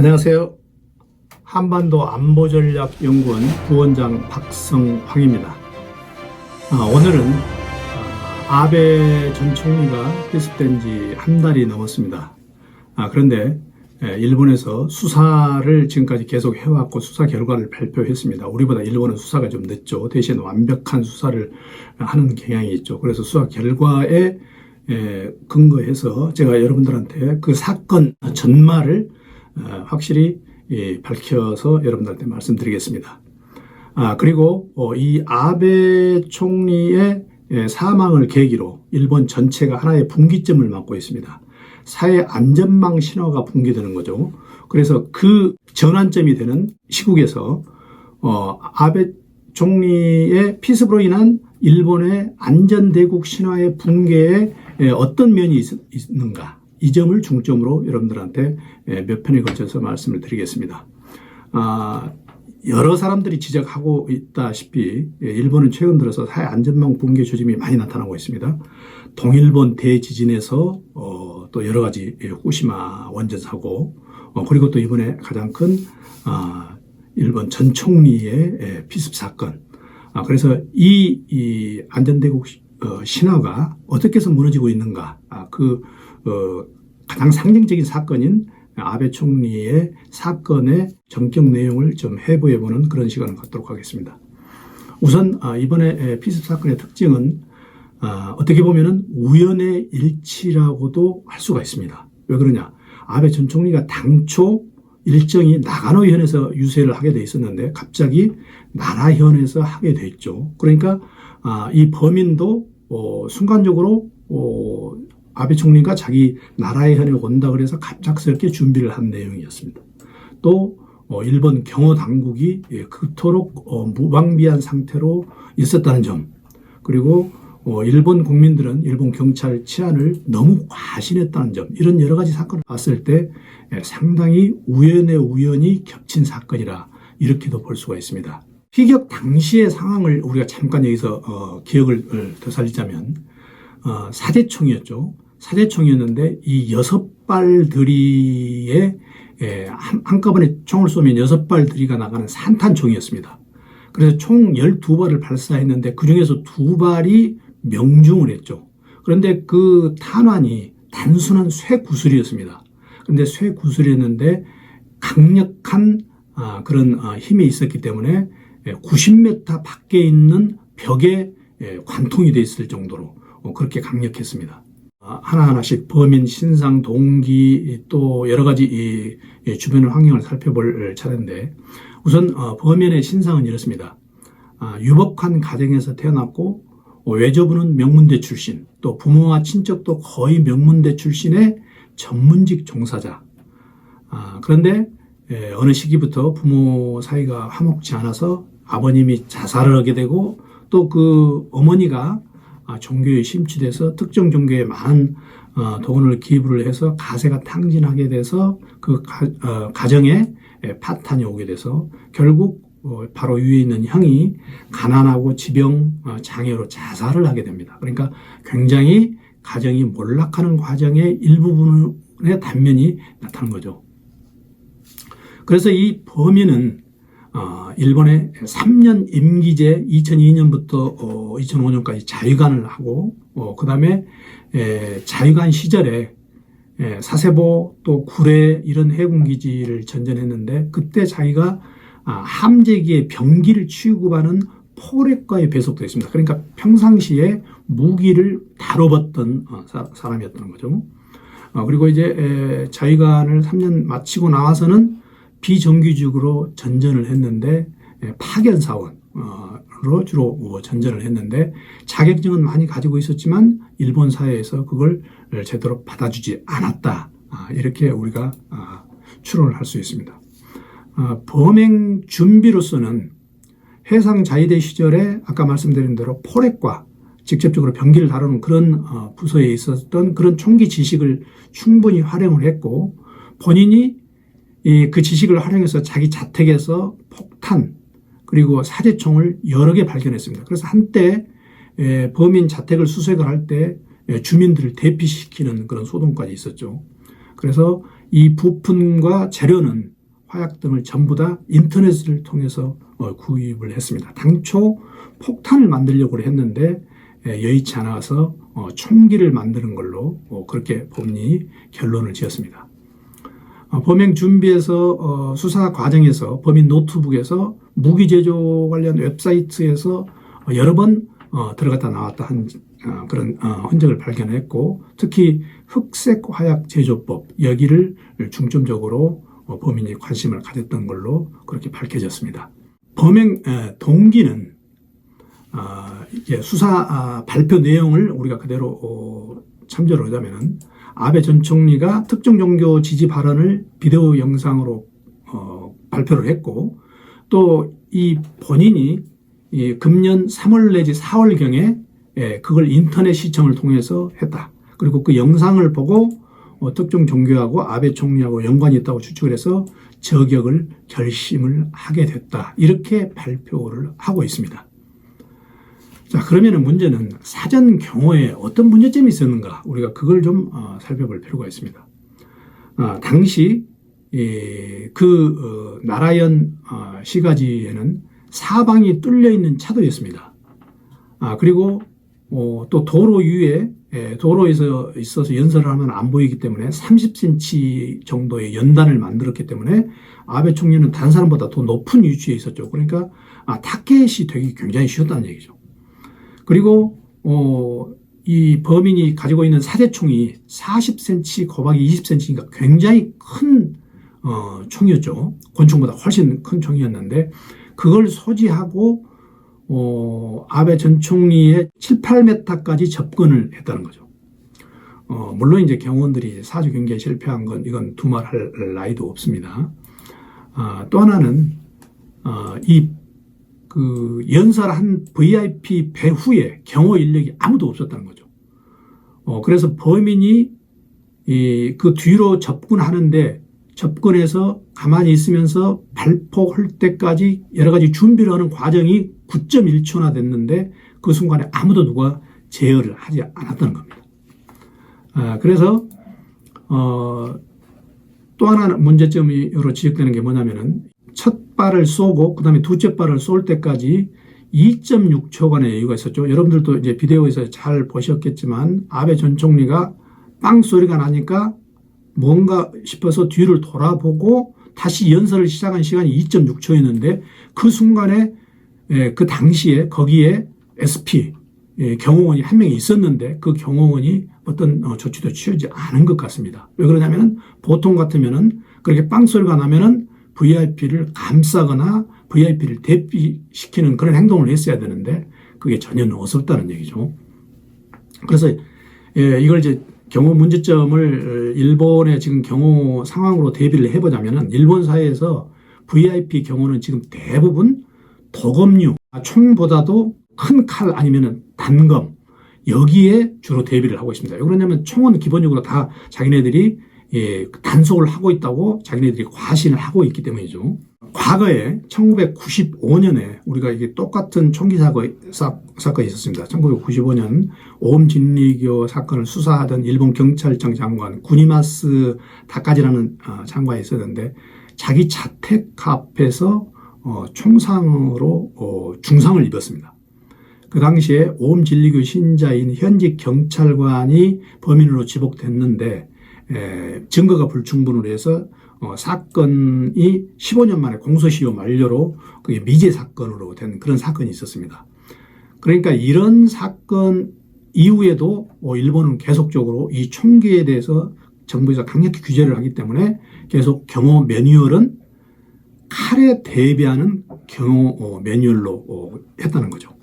안녕하세요. 한반도 안보전략연구원 부원장 박성황입니다. 오늘은 아베 전 총리가 필습된 지 한 달이 넘었습니다. 그런데 일본에서 수사를 지금까지 계속 해왔고 수사 결과를 발표했습니다. 우리보다 일본은 수사가 좀 늦죠. 대신 완벽한 수사를 하는 경향이 있죠. 그래서 수사 결과에 근거해서 제가 여러분들한테 그 사건 전말을 확실히 밝혀서 여러분들한테 말씀드리겠습니다. 그리고 이 아베 총리의 사망을 계기로 일본 전체가 하나의 분기점을 맞고 있습니다. 사회 안전망 신화가 붕괴되는 거죠. 그래서 그 전환점이 되는 시국에서 아베 총리의 피습으로 인한 일본의 안전대국 신화의 붕괴에 어떤 면이 있는가, 이 점을 중점으로 여러분들한테 몇 편에 걸쳐서 말씀을 드리겠습니다. 여러 사람들이 지적하고 있다시피 일본은 최근 들어서 사회 안전망 붕괴 조짐이 많이 나타나고 있습니다. 동일본 대지진에서 또 여러 가지 후쿠시마 원전 사고, 그리고 또 이번에 가장 큰 일본 전 총리의 피습 사건. 그래서 이 안전대국 신화가 어떻게 해서 무너지고 있는가, 가장 상징적인 사건인 아베 총리의 사건의 전격 내용을 좀 해부해보는 그런 시간을 갖도록 하겠습니다. 우선 이번에 피습 사건의 특징은 어떻게 보면은 우연의 일치라고도 할 수가 있습니다. 왜 그러냐? 아베 전 총리가 당초 일정이 나가노현에서 유세를 하게 돼 있었는데 갑자기 나라현에서 하게 됐죠. 그러니까 이 범인도 순간적으로 아베 총리가 자기 나라의 현에 온다 그래서 갑작스럽게 준비를 한 내용이었습니다. 또 일본 경호 당국이 그토록 무방비한 상태로 있었다는 점, 그리고 일본 국민들은 일본 경찰 치안을 너무 과신했다는 점, 이런 여러 가지 사건을 봤을 때 상당히 우연의 우연이 겹친 사건이라 이렇게도 볼 수가 있습니다. 희격 당시의 상황을 우리가 잠깐 여기서 기억을 되살리자면 사제총이었죠. 사제총이었는데 이 6발들이에 한꺼번에 총을 쏘면 6발들이가 나가는 산탄총이었습니다. 그래서 총 12발을 발사했는데 그중에서 2발이 명중을 했죠. 그런데 그 탄환이 단순한 쇠구슬이었습니다. 그런데 쇠구슬이었는데 강력한 그런 힘이 있었기 때문에 90m 밖에 있는 벽에 관통이 돼 있을 정도로 그렇게 강력했습니다. 하나하나씩 범인 신상, 동기, 또 여러 가지 주변의 환경을 살펴볼 차례인데, 우선 범인의 신상은 이렇습니다. 유복한 가정에서 태어났고 외조부는 명문대 출신, 또 부모와 친척도 거의 명문대 출신의 전문직 종사자. 그런데 어느 시기부터 부모 사이가 화목치 않아서 아버님이 자살을 하게 되고, 또 그 어머니가 종교에 심취돼서 특정 종교에 많은 돈을 기부를 해서 가세가 탕진하게 돼서 그 가정에 파탄이 오게 돼서 결국 바로 위에 있는 형이 가난하고 지병, 장애로 자살을 하게 됩니다. 그러니까 굉장히 가정이 몰락하는 과정의 일부분의 단면이 나타난 거죠. 그래서 이 범인은 일본의 3년 임기제 2002년부터 2005년까지 자위관을 하고, 그 다음에 자위관 시절에 사세보 또 구례 이런 해군기지를 전전했는데, 그때 자기가 함재기의 병기를 취급하는 포렉과에 배속되어 있습니다. 그러니까 평상시에 무기를 다뤄봤던 사람이었던 거죠. 그리고 이제 자위관을 3년 마치고 나와서는 비정규직으로 전전을 했는데, 파견사원으로 주로 전전을 했는데, 자격증은 많이 가지고 있었지만 일본 사회에서 그걸 제대로 받아주지 않았다, 이렇게 우리가 추론을 할 수 있습니다. 범행 준비로서는 해상자위대 시절에 아까 말씀드린 대로 포렉과 직접적으로 병기를 다루는 그런 부서에 있었던 그런 총기 지식을 충분히 활용을 했고, 본인이 그 지식을 활용해서 자기 자택에서 폭탄 그리고 사제총을 여러 개 발견했습니다. 그래서 한때 범인 자택을 수색을 할 때 주민들을 대피시키는 그런 소동까지 있었죠. 그래서 이 부품과 재료는 화약 등을 전부 다 인터넷을 통해서 구입을 했습니다. 당초 폭탄을 만들려고 했는데 여의치 않아서 총기를 만드는 걸로 그렇게 법원이 결론을 지었습니다. 범행 준비에서 수사 과정에서 범인 노트북에서 무기 제조 관련 웹사이트에서 여러 번 들어갔다 나왔다 한 그런 흔적을 발견했고, 특히 흑색 화약 제조법 여기를 중점적으로 범인이 관심을 가졌던 걸로 그렇게 밝혀졌습니다. 범행 동기는 수사 발표 내용을 우리가 그대로 참조를 하자면은 아베 전 총리가 특정 종교 지지 발언을 비디오 영상으로 발표를 했고, 또 이 본인이 금년 3월 내지 4월경에 그걸 인터넷 시청을 통해서 했다. 그리고 그 영상을 보고 특정 종교하고 아베 총리하고 연관이 있다고 추측을 해서 저격을 결심을 하게 됐다. 이렇게 발표를 하고 있습니다. 자, 그러면 문제는 사전 경호에 어떤 문제점이 있었는가? 우리가 그걸 좀 살펴볼 필요가 있습니다. 당시 나라현 시가지에는 사방이 뚫려 있는 차도였습니다. 그리고 또 도로 위에 도로에서 있어서 연설을 하면 안 보이기 때문에 30cm 정도의 연단을 만들었기 때문에 아베 총리는 다른 사람보다 더 높은 위치에 있었죠. 그러니까 타켓이 되기 굉장히 쉬웠다는 얘기죠. 그리고 이 범인이 가지고 있는 사제총이 40cm 곱하기 20cm니까 굉장히 큰 총이었죠. 권총보다 훨씬 큰 총이었는데 그걸 소지하고 아베 전 총리의 7, 8m까지 접근을 했다는 거죠. 물론 이제 경호원들이 사주 경계에 실패한 건 이건 두말할 나위도 없습니다. 또 하나는 연설한 VIP 배후에 경호 인력이 아무도 없었다는 거죠. 그래서 범인이 그 뒤로 접근해서 가만히 있으면서 발포할 때까지 여러 가지 준비를 하는 과정이 9.1초나 됐는데 그 순간에 아무도 누가 제어를 하지 않았다는 겁니다. 그래서 또 하나 문제점으로 지적되는 게 뭐냐면은 첫 발을 쏘고 그다음에 두째 발을 쏠 때까지 2.6초간의 여유가 있었죠. 여러분들도 이제 비디오에서 잘 보셨겠지만 아베 전 총리가 빵 소리가 나니까 뭔가 싶어서 뒤를 돌아보고 다시 연설을 시작한 시간이 2.6초였는데 그 순간에 그 당시에 거기에 SP 경호원이 한 명이 있었는데 그 경호원이 어떤 조치도 취하지 않은 것 같습니다. 왜 그러냐면은 보통 같으면은 그렇게 빵 소리가 나면은 VIP를 감싸거나 VIP를 대피시키는 그런 행동을 했어야 되는데 그게 전혀 없었다는 얘기죠. 그래서 이걸 이제 경호 문제점을 일본의 지금 경호 상황으로 대비를 해보자면은 일본 사회에서 VIP 경호는 지금 대부분 도검류, 총보다도 큰 칼 아니면은 단검 여기에 주로 대비를 하고 있습니다. 왜 그러냐면 총은 기본적으로 다 자기네들이 단속을 하고 있다고 자기네들이 과신을 하고 있기 때문이죠. 과거에 1995년에 우리가 이게 똑같은 총기 사건이 있었습니다. 1995년 오홈 진리교 사건을 수사하던 일본 경찰청 장관 구니마스 다카지라는 장관이 있었는데 자기 자택 앞에서 총상으로 중상을 입었습니다. 그 당시에 오홈 진리교 신자인 현직 경찰관이 범인으로 지목됐는데 증거가 불충분으로 해서 사건이 15년 만에 공소시효 만료로 그게 미제 사건으로 된 그런 사건이 있었습니다. 그러니까 이런 사건 이후에도 일본은 계속적으로 이 총기에 대해서 정부에서 강력히 규제를 하기 때문에 계속 경호 매뉴얼은 칼에 대비하는 경호 매뉴얼로 했다는 거죠.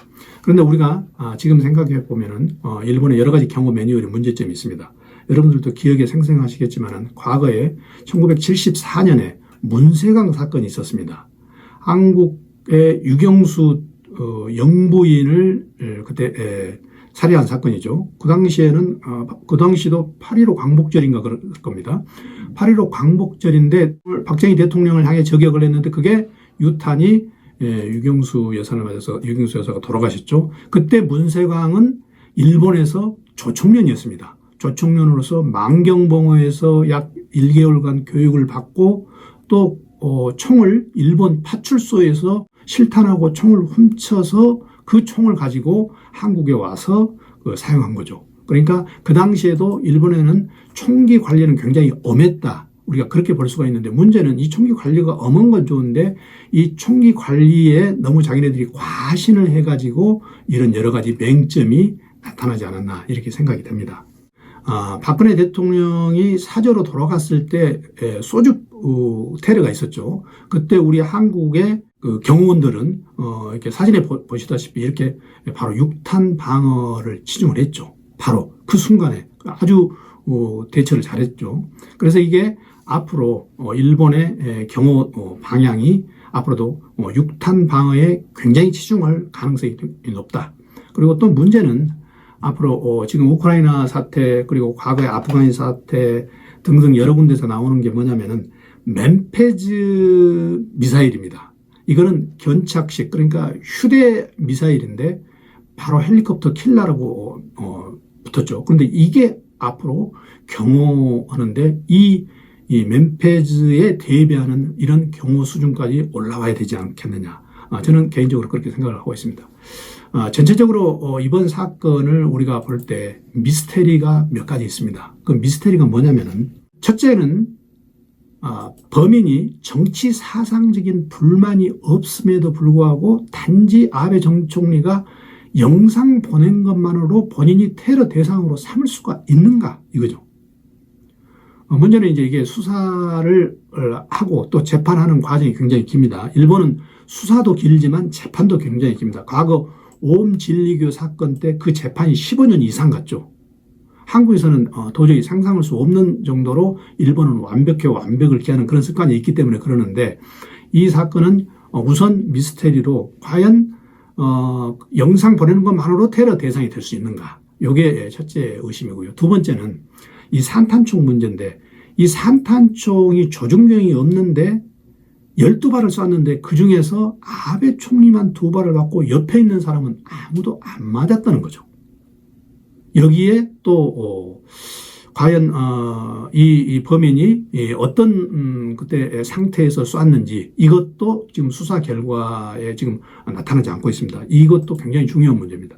그런데 우리가 지금 생각해 보면은 일본의 여러 가지 경호 매뉴얼의 문제점이 있습니다. 여러분들도 기억에 생생하시겠지만 과거에 1974년에 문세강 사건이 있었습니다. 한국의 유경수 영부인을 그때 살해한 사건이죠. 그 당시에는 그 당시도 8.15 광복절인가 그럴 겁니다. 8.15 광복절인데 박정희 대통령을 향해 저격을 했는데 그게 유탄이 유경수 여사를 맞아서 유경수 여사가 돌아가셨죠. 그때 문세광은 일본에서 조총련이었습니다. 조총련으로서 만경봉어에서 약 1개월간 교육을 받고 또 총을 일본 파출소에서 실탄하고 총을 훔쳐서 그 총을 가지고 한국에 와서 사용한 거죠. 그러니까 그 당시에도 일본에는 총기 관리는 굉장히 엄했다. 우리가 그렇게 볼 수가 있는데, 문제는 이 총기 관리가 엄한 건 좋은데 이 총기 관리에 너무 자기네들이 과신을 해가지고 이런 여러 가지 맹점이 나타나지 않았나, 이렇게 생각이 됩니다. 박근혜 대통령이 사저로 돌아갔을 때 소주 테러가 있었죠. 그때 우리 한국의 그 경호원들은 이렇게 사진에 보시다시피 이렇게 바로 6탄 방어를 지정을 했죠. 바로 그 순간에 아주 대처를 잘했죠. 그래서 이게 앞으로 일본의 경호 방향이 앞으로도 6탄 방어에 굉장히 치중할 가능성이 높다. 그리고 또 문제는 앞으로 지금 우크라이나 사태, 그리고 과거의 아프간 사태 등등 여러 군데서 나오는 게 뭐냐면은 맨페즈 미사일입니다. 이거는 견착식, 그러니까 휴대 미사일인데 바로 헬리콥터 킬러라고 붙었죠. 그런데 이게 앞으로 경호하는데 이 맨페즈에 대비하는 이런 경호 수준까지 올라와야 되지 않겠느냐. 저는 개인적으로 그렇게 생각을 하고 있습니다. 전체적으로 이번 사건을 우리가 볼 때 미스테리가 몇 가지 있습니다. 그 미스테리가 뭐냐면은, 첫째는 범인이 정치 사상적인 불만이 없음에도 불구하고 단지 아베 전 총리가 영상 보낸 것만으로 본인이 테러 대상으로 삼을 수가 있는가, 이거죠. 문제는 이제 이게 수사를 하고 또 재판하는 과정이 굉장히 깁니다. 일본은 수사도 길지만 재판도 굉장히 깁니다. 과거 오음 진리교 사건 때 그 재판이 15년 이상 갔죠. 한국에서는 도저히 상상할 수 없는 정도로 일본은 완벽을 기하는 그런 습관이 있기 때문에 그러는데, 이 사건은 우선 미스테리로 과연 영상 보내는 것만으로 테러 대상이 될 수 있는가? 이게 첫째 의심이고요. 두 번째는 이 산탄총 문제인데, 이 산탄총이 조준경이 없는데 12발을 쐈는데 그 중에서 아베 총리만 2발을 맞고 옆에 있는 사람은 아무도 안 맞았다는 거죠. 여기에 또 과연 이 범인이 어떤 그때 상태에서 쐈는지, 이것도 지금 수사 결과에 지금 나타나지 않고 있습니다. 이것도 굉장히 중요한 문제입니다.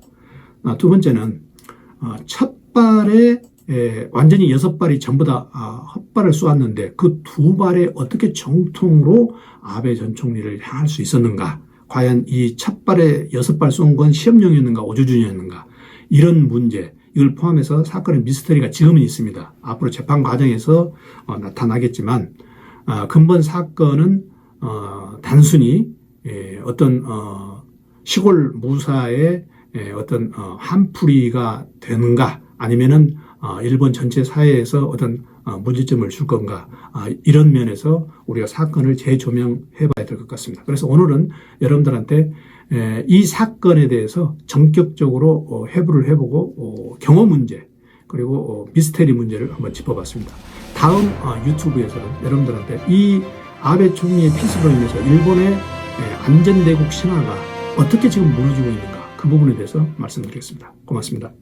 두 번째는 첫 발에 완전히 6발이 전부 다 헛발을 쏘았는데 그 2발에 어떻게 정통으로 아베 전 총리를 향할 수 있었는가? 과연 이 첫 발에 6발 쏜 건 시험용이었는가, 오조준이었는가? 이런 문제, 이걸 포함해서 사건의 미스터리가 지금은 있습니다. 앞으로 재판 과정에서 나타나겠지만, 근본 사건은 단순히 어떤 시골 무사의 어떤 한풀이가 되는가, 아니면은 일본 전체 사회에서 어떤 문제점을 줄 건가, 이런 면에서 우리가 사건을 재조명해 봐야 될 것 같습니다. 그래서 오늘은 여러분들한테 이 사건에 대해서 전격적으로 해부를 해보고 경호 문제, 그리고 미스테리 문제를 한번 짚어봤습니다. 다음 유튜브에서는 여러분들한테 이 아베 총리의 피습으로 인해서 일본의 안전대국 신화가 어떻게 지금 무너지고 있는가, 그 부분에 대해서 말씀드리겠습니다. 고맙습니다.